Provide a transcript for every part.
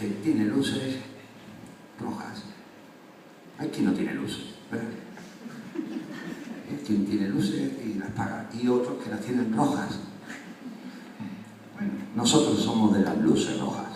que tiene luces rojas. Hay quien no tiene luces, ¿verdad? Hay quien tiene luces y las apaga, y otros que las tienen rojas. Bueno, nosotros somos de las luces rojas.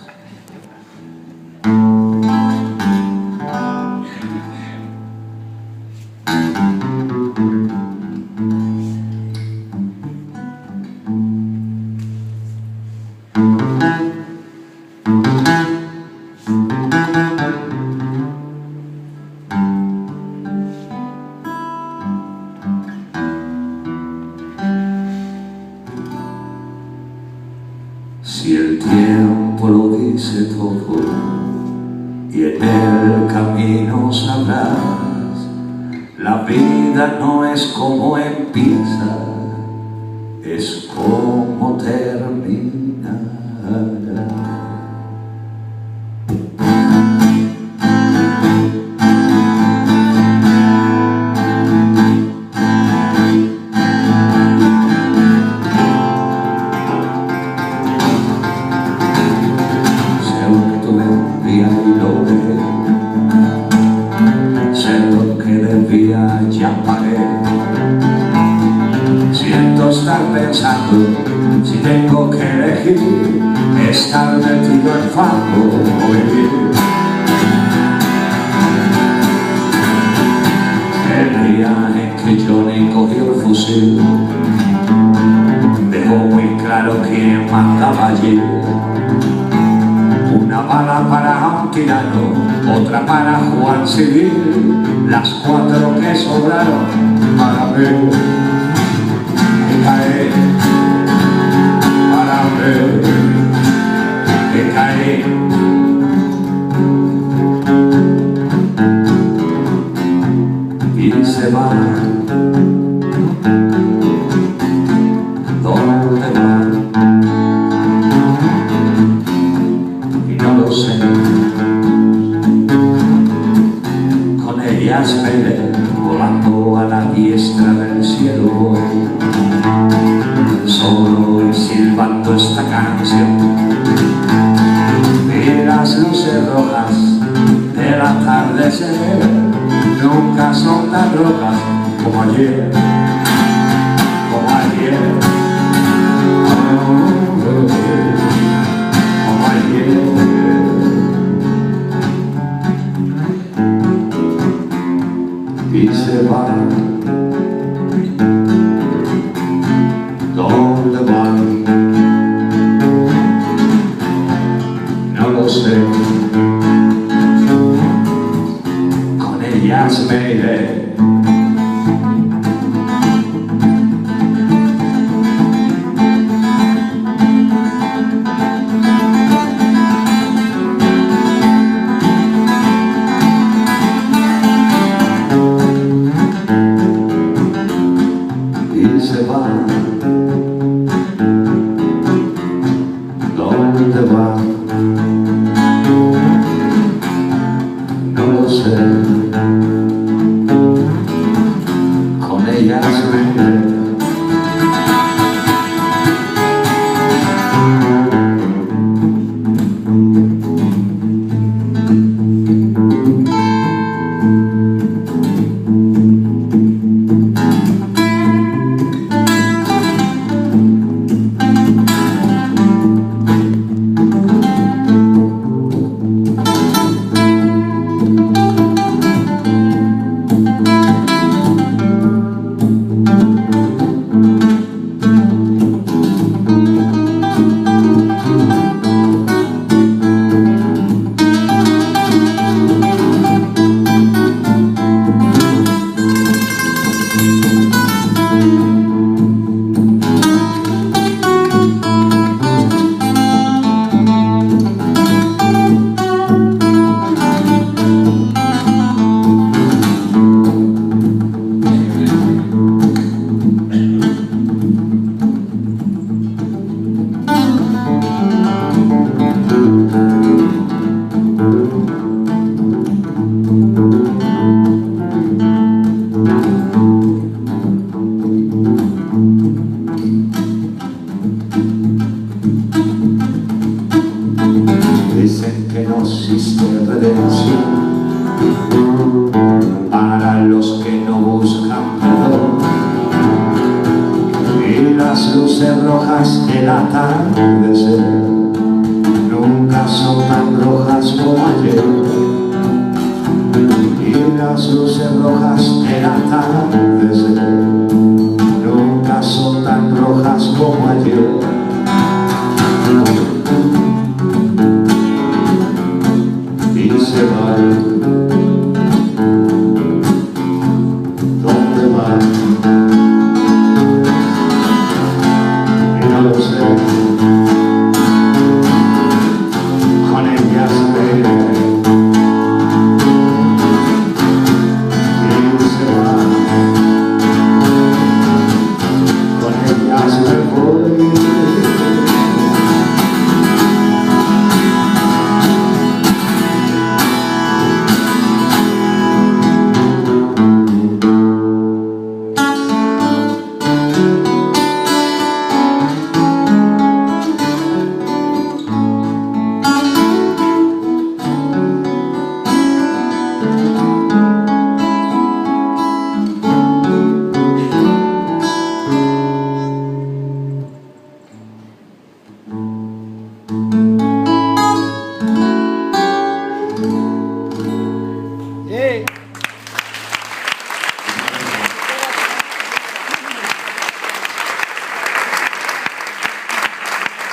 Si el tiempo lo dice todo y en el camino sabrás, la vida no es como empieza, es como termina. Ya pagué. Siento estar pensando si tengo que elegir estar metido en fango o vivir. El día en que Johnny cogió el fusil dejó muy claro quién mandaba allí. Una bala para un tirano, otra para Juan Civil, las 4 que sobraron para mí. Que cae, para ver, que cae. Y se va. ¿Dónde va? Con ellas me iré volando a la diestra del cielo, solo y silbando esta canción. Y las luces rojas del atardecer nunca son tan rojas como ayer, como ayer, como ayer. Y se va. ¿Dónde van? No lo sé. Con ellas me iré. ¿Dónde va? No lo sé. dicen que no existe redención para los que no buscan perdón. Y las luces rojas del atardecer nunca son tan rojas como ayer. Y las luces rojas del atardecer